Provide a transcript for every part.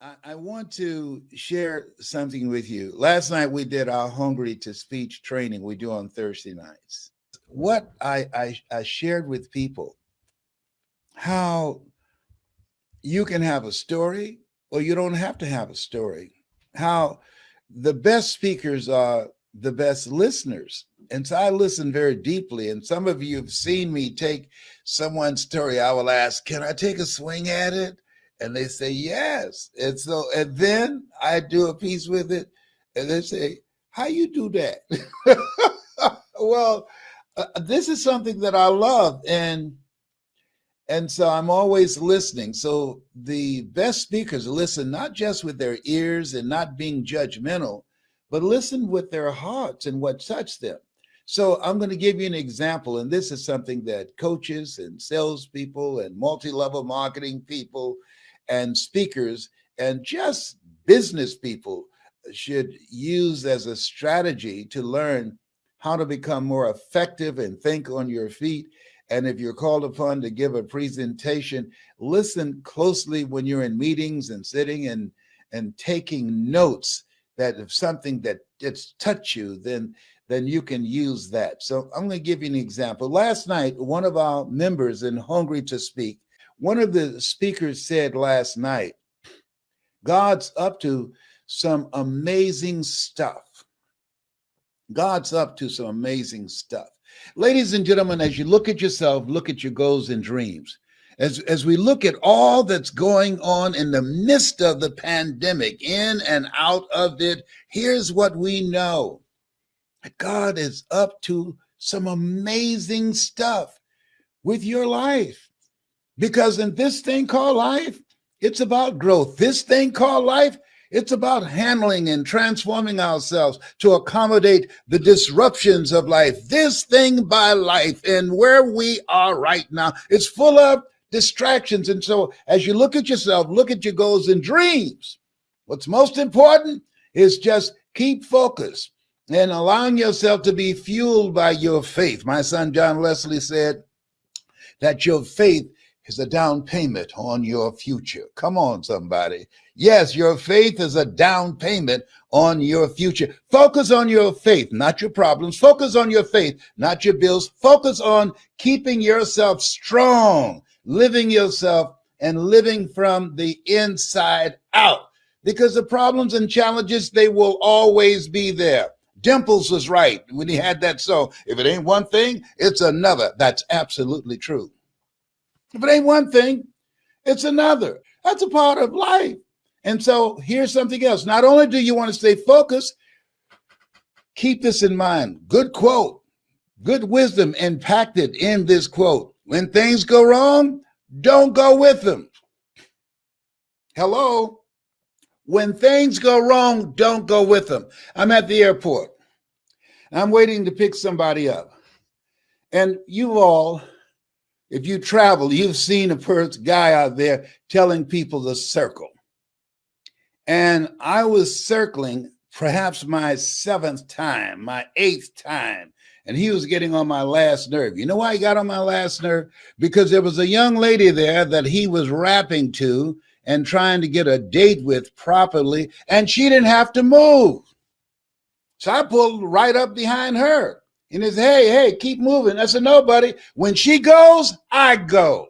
I want to share something with you. Last night we did our Hungry to Speech training we do on Thursday nights. What I shared with people how you can have a story or you don't have to have a story. How the best speakers are the best listeners. And so I listen very deeply. And some of you have seen me take someone's story. I will ask, can I take a swing at it? And they say, yes. And then I do a piece with it. And they say, how you do that? Well, this is something that I love. And so I'm always listening. So the best speakers listen not just with their ears and not being judgmental, but listen with their hearts and what touched them. So I'm going to give you an example, and this is something that coaches and salespeople and multi-level marketing people and speakers and just business people should use as a strategy to learn how to become more effective and think on your feet. And if you're called upon to give a presentation, listen closely when you're in meetings and sitting and taking notes, that if something that it's touched you, then you can use that. So I'm going to give you an example. Last night, one of our members in Hungry to Speak, one of the speakers said last night, God's up to some amazing stuff. God's up to some amazing stuff. Ladies and gentlemen, as you look at yourself, look at your goals and dreams. As we look at all that's going on in the midst of the pandemic, in and out of it, here's what we know. God is up to some amazing stuff with your life. Because in this thing called life, it's about growth. This thing called life, it's about handling and transforming ourselves to accommodate the disruptions of life. This thing by life and where we are right now, it's full of distractions. And so as you look at yourself, look at your goals and dreams. What's most important is just keep focused and allowing yourself to be fueled by your faith. My son, John Leslie, said that your faith is a down payment on your future. Come on, somebody. Yes, your faith is a down payment on your future. Focus on your faith, not your problems. Focus on your faith, not your bills. Focus on keeping yourself strong, living yourself and living from the inside out. Because the problems and challenges, they will always be there. Dimples was right when he had that song. If it ain't one thing, it's another. That's absolutely true. If it ain't one thing, it's another. That's a part of life. And so here's something else. Not only do you want to stay focused, keep this in mind. Good quote, good wisdom impacted in this quote. When things go wrong, don't go with them. Hello? When things go wrong, don't go with them. I'm at the airport. I'm waiting to pick somebody up. And you all, if you travel, you've seen a guy out there telling people to circle. And I was circling perhaps my 7th time, my 8th time, and he was getting on my last nerve. You know why he got on my last nerve? Because there was a young lady there that he was rapping to and trying to get a date with properly, and she didn't have to move. So I pulled right up behind her. And he said, hey, keep moving. I said, no, buddy. When she goes, I go.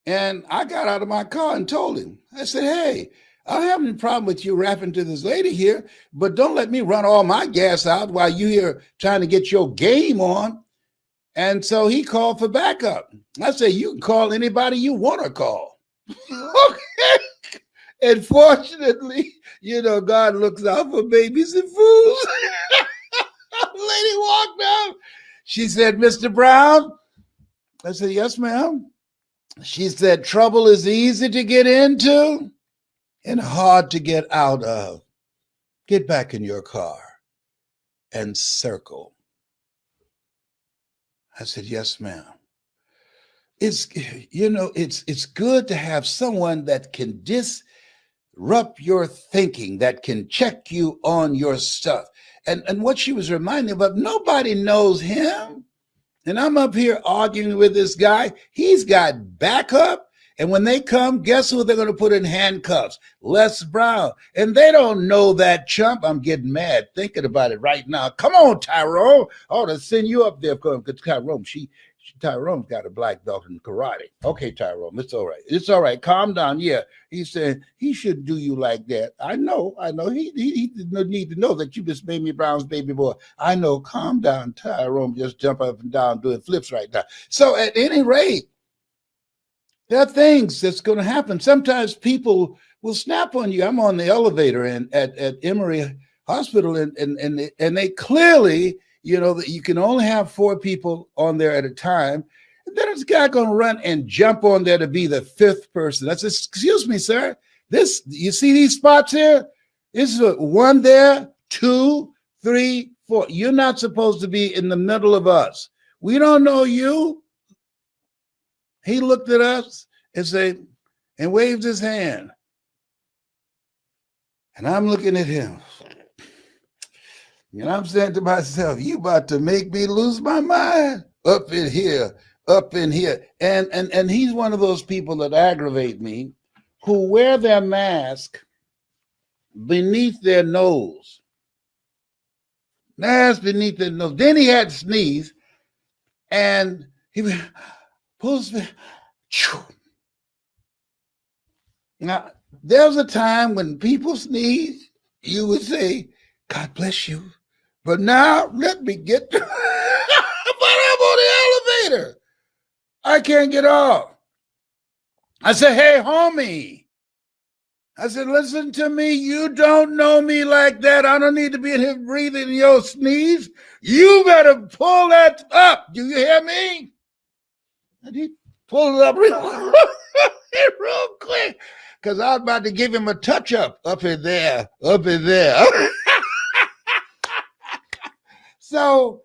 And I got out of my car and told him. I said, hey, I don't have any problem with you rapping to this lady here, but don't let me run all my gas out while you here trying to get your game on. And so he called for backup. I said, you can call anybody you want to call. Okay. And fortunately, God looks out for babies and fools. Lady walked out. She said, Mr. Brown. I said, yes, ma'am. She said, trouble is easy to get into and hard to get out of. Get back in your car and circle. I said, yes, ma'am. It's good to have someone that can disrupt your thinking, that can check you on your stuff. And what she was reminding me of, nobody knows him. And I'm up here arguing with this guy. He's got backup. And when they come, guess who they're going to put in handcuffs? Les Brown. And they don't know that chump. I'm getting mad thinking about it right now. Come on, Tyrone. I ought to send you up there because Tyrone's got a black belt in karate. Okay, Tyrone, it's all right. It's all right. Calm down. Yeah, he said he shouldn't do you like that. I know. He need to know that you just made me Brown's baby boy. I know. Calm down, Tyrone. Just jump up and down doing flips right now. So at any rate, there are things that's going to happen. Sometimes people will snap on you. I'm on the elevator at Emory Hospital, and they clearly, you know, that you can only have 4 people on there at a time. And then this guy going to run and jump on there to be the 5th person. That's excuse me, sir. You see these spots here? This is 1 there, 2, 3, 4. You're not supposed to be in the middle of us. We don't know you. He looked at us and waved his hand. And I'm looking at him. And I'm saying to myself, you about to make me lose my mind up in here. And he's one of those people that aggravate me who wear their mask beneath their nose. Mask beneath their nose. Then he had to sneeze and he pulls me. Now, there was a time when people sneeze, you would say, God bless you. But now, let me get to... But I'm on the elevator. I can't get off. I said, hey, homie. I said, listen to me. You don't know me like that. I don't need to be in here breathing your sneeze. You better pull that up. Do you hear me? And he pulled it up real quick because I was about to give him a touch-up up in there. So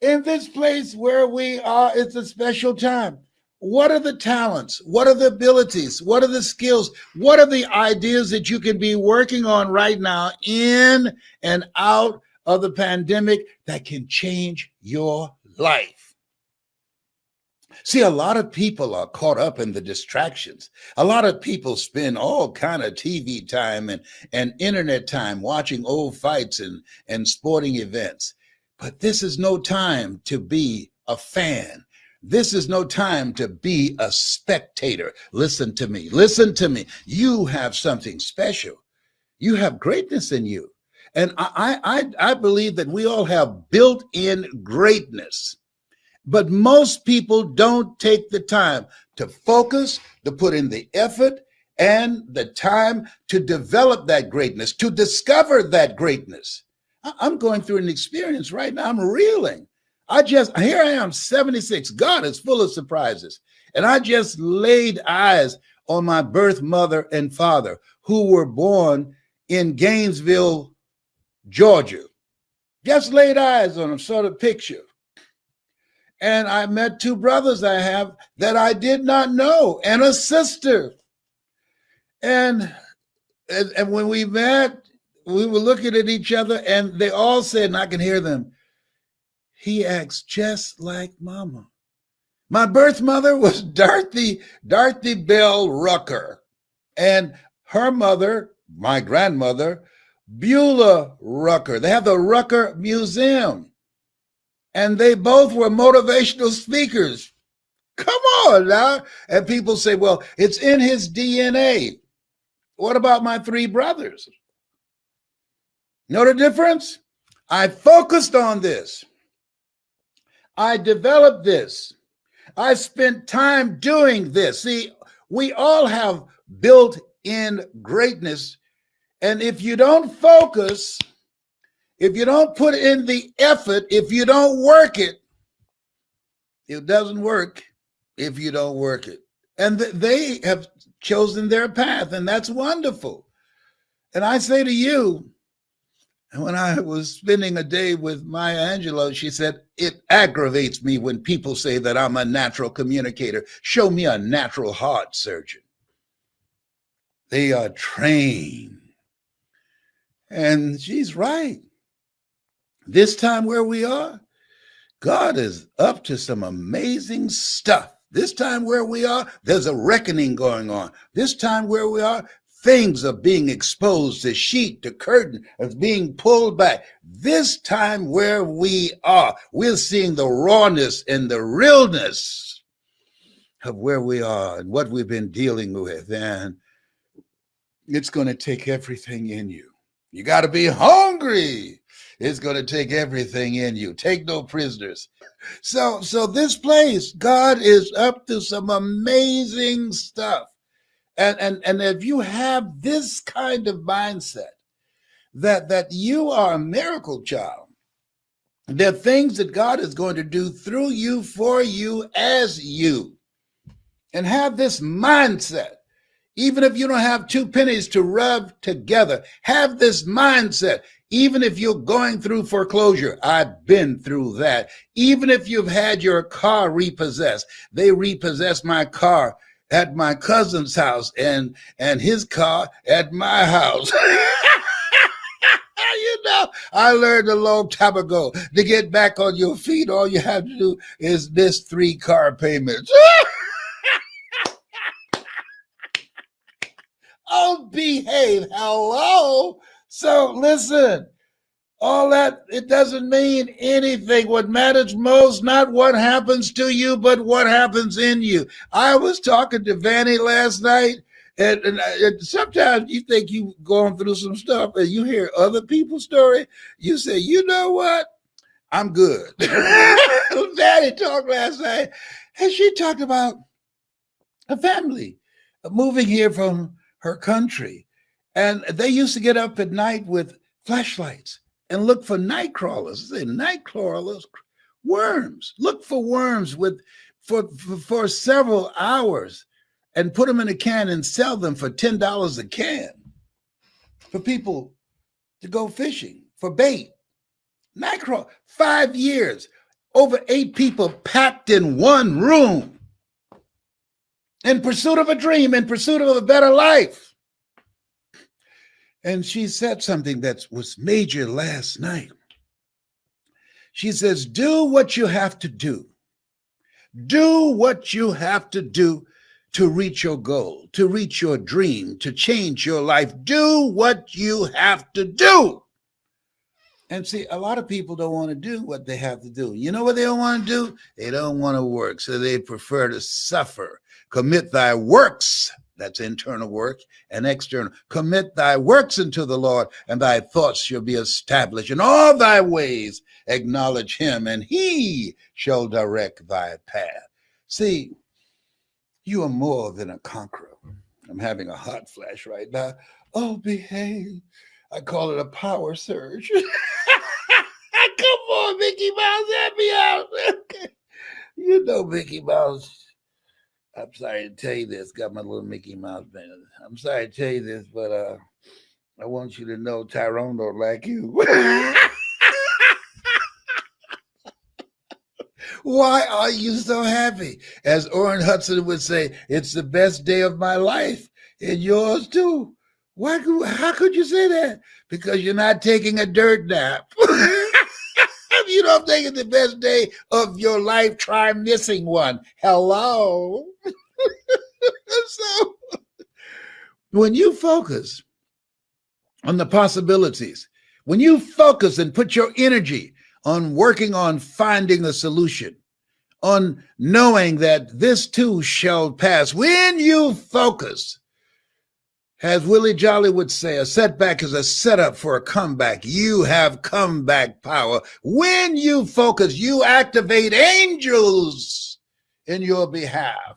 in this place where we are, it's a special time. What are the talents? What are the abilities? What are the skills? What are the ideas that you can be working on right now in and out of the pandemic that can change your life? See, a lot of people are caught up in the distractions. A lot of people spend all kind of TV time and internet time watching old fights and sporting events. But this is no time to be a fan. This is no time to be a spectator. Listen to me. You have something special. You have greatness in you. And I believe that we all have built-in greatness. But most people don't take the time to focus, to put in the effort and the time to develop that greatness, to discover that greatness. I'm going through an experience right now. I'm reeling. Here I am, 76. God is full of surprises. And I just laid eyes on my birth mother and father who were born in Gainesville, Georgia. Just laid eyes on them, sort of picture. And I met 2 brothers I have that I did not know and a sister. And when we met, we were looking at each other and they all said, and I can hear them, he acts just like mama. My birth mother was Dorothy Bell Rucker, and her mother, my grandmother, Beulah Rucker. They have the Rucker Museum, and they both were motivational speakers. Come on now. And people say, well, it's in his DNA. What about my 3 brothers? Know the difference? I focused on this. I developed this. I spent time doing this. See, we all have built-in greatness. And if you don't focus, if you don't put in the effort, if you don't work it, it doesn't work if you don't work it. And they have chosen their path, and that's wonderful. And I say to you, when I was spending a day with Maya Angelou, she said, it aggravates me when people say that I'm a natural communicator. Show me a natural heart surgeon. They are trained. And she's right. This time where we are, God is up to some amazing stuff This time where we are, there's a reckoning going on. This time where we are, things are being exposed. The sheet, the curtain is being pulled back. This time where we are, we're seeing the rawness and the realness of where we are and what we've been dealing with. And it's going to take everything in you. You got to be hungry. It's going to take everything in you. Take no prisoners. So this place, God is up to some amazing stuff. And if you have this kind of mindset that you are a miracle child, there are things that God is going to do through you, for you, as you, and have this mindset. Even if you don't have two pennies to rub together, have this mindset. Even if you're going through foreclosure, I've been through that. Even if you've had your car repossessed, they repossessed my car at my cousin's house and his car at my house. You know, I learned a long time ago, to get back on your feet, all you have to do is miss 3 car payments. Oh, behave. Hello. So listen, all that, it doesn't mean anything. What matters most, not what happens to you, but what happens in you. I was talking to Vanny last night, and sometimes you think you've gone through some stuff and you hear other people's story. You say, you know what? I'm good. Vanny talked last night, and she talked about a family moving here from her country. And they used to get up at night with flashlights and look for night crawlers. Night crawlers, worms. Look for worms for several hours and put them in a can and sell them for $10 a can for people to go fishing for bait. Night crawl, 5 years, over 8 people packed in one room in pursuit of a dream, in pursuit of a better life. And she said something that was major last night. She says, do what you have to do. Do what you have to do to reach your goal, to reach your dream, to change your life. Do what you have to do. And see, a lot of people don't want to do what they have to do. You know what they don't want to do? They don't want to work, so they prefer to suffer. Commit thy works, that's internal work, and external. Commit thy works unto the Lord, and thy thoughts shall be established. In all thy ways acknowledge him, and he shall direct thy path. See, you are more than a conqueror. I'm having a hot flash right now. Oh, behave. I call it a power surge. Come on, Mickey Mouse, help me out. You know Mickey Mouse. I'm sorry to tell you this. Got my little Mickey Mouse band. I'm sorry to tell you this, but I want you to know Tyrone don't like you. Why are you so happy? As Orrin Hudson would say, it's the best day of my life, and yours too. How could you say that? Because you're not taking a dirt nap. If you don't think it's the best day of your life, try missing one. Hello. So when you focus on the possibilities, when you focus and put your energy on working on finding a solution, on knowing that this too shall pass, when you focus, as Willie Jolly would say, a setback is a setup for a comeback. You have comeback power. When you focus, you activate angels in your behalf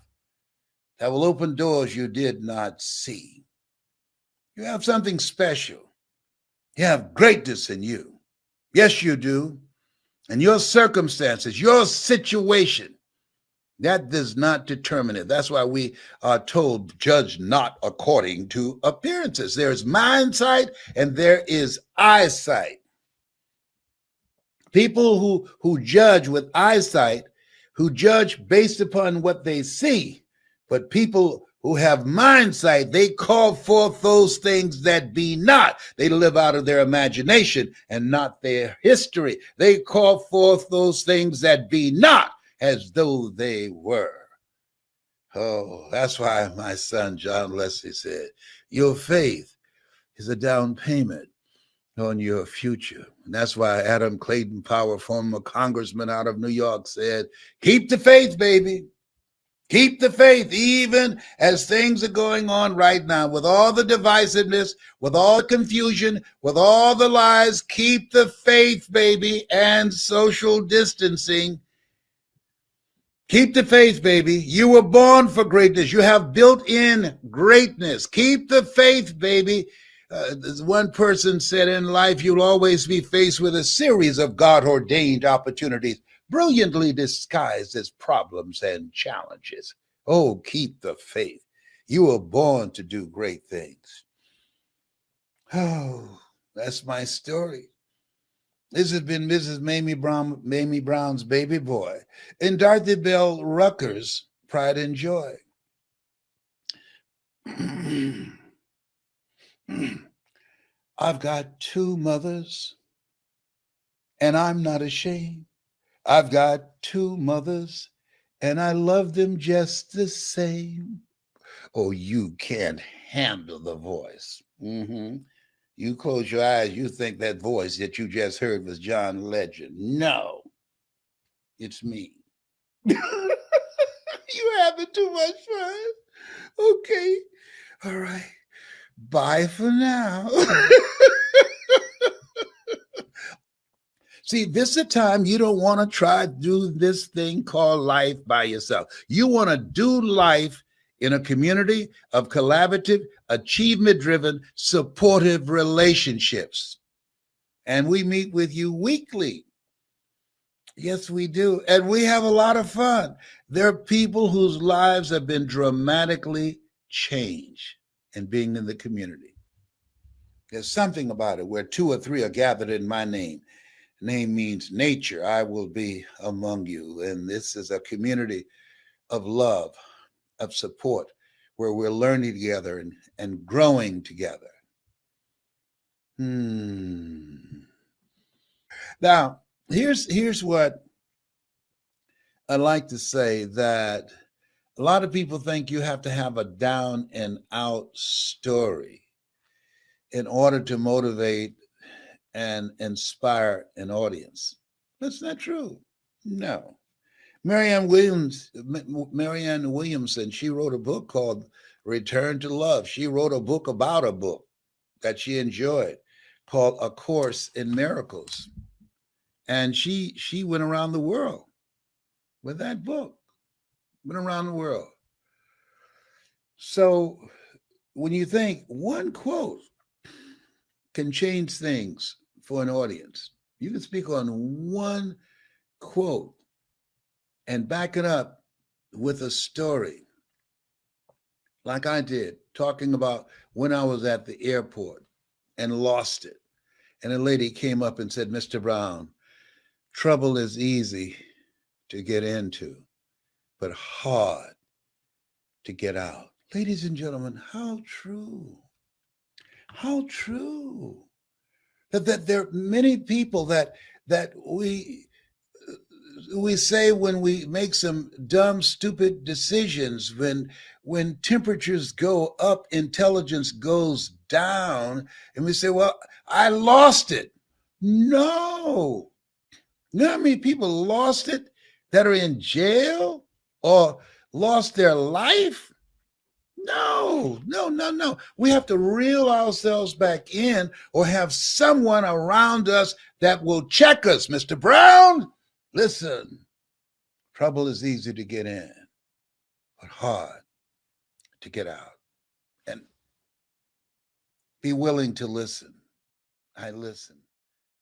that will open doors you did not see. You have something special. You have greatness in you. Yes, you do. And your circumstances, your situation, that does not determine it. That's why we are told, judge not according to appearances. There is mind sight and there is eyesight. People who judge with eyesight, who judge based upon what they see, but people who have mind sight, they call forth those things that be not. They live out of their imagination and not their history. They call forth those things that be not as though they were. Oh, that's why my son John Leslie said, your faith is a down payment on your future. And that's why Adam Clayton Powell, former congressman out of New York, said, keep the faith, baby. Keep the faith, even as things are going on right now, with all the divisiveness, with all the confusion, with all the lies. Keep the faith, baby, and social distancing. Keep the faith, baby. You were born for greatness. You have built-in greatness. Keep the faith, baby. One person said, in life, you'll always be faced with a series of God-ordained opportunities, brilliantly disguised as problems and challenges. Oh, keep the faith. You were born to do great things. Oh, that's my story. This has been Mrs. Mamie Brown's baby boy, and Dorothy Bell Rucker's Pride and Joy. I've got two mothers, and I'm not ashamed. I've got two mothers, and I love them just the same. Oh, you can't handle the voice. You close your eyes, you think that voice that you just heard was John Legend. No, it's me. You having too much fun? Okay. All right. Bye for now. See, this is a time you don't want to try to do this thing called life by yourself. You want to do life in a community of collaborative, achievement-driven, supportive relationships. And we meet with you weekly. Yes, we do. And we have a lot of fun. There are people whose lives have been dramatically changed in being in the community. There's something about it where two or three are gathered in my name. Name means nature. I will be among you. And this is a community of love, of support, where we're learning together and growing together. Now, here's what I like to say, that a lot of people think you have to have a down and out story in order to motivate and inspire an audience. That's not true. No. Marianne Williamson, she wrote a book called Return to Love. She wrote a book about a book that she enjoyed called A Course in Miracles. And she went around the world with that book, went around the world. So when you think one quote can change things for an audience, you can speak on one quote and back it up with a story, like I did, talking about when I was at the airport and lost it. And a lady came up and said, Mr. Brown, trouble is easy to get into, but hard to get out. Ladies and gentlemen, how true. How true. That there are many people that we say when we make some dumb, stupid decisions, when temperatures go up, intelligence goes down, and we say, well, I lost it. No. You know how many people lost it that are in jail or lost their life? No. We have to reel ourselves back in, or have someone around us that will check us. Mr. Brown, listen, trouble is easy to get in, but hard to get out. And be willing to listen. I listen.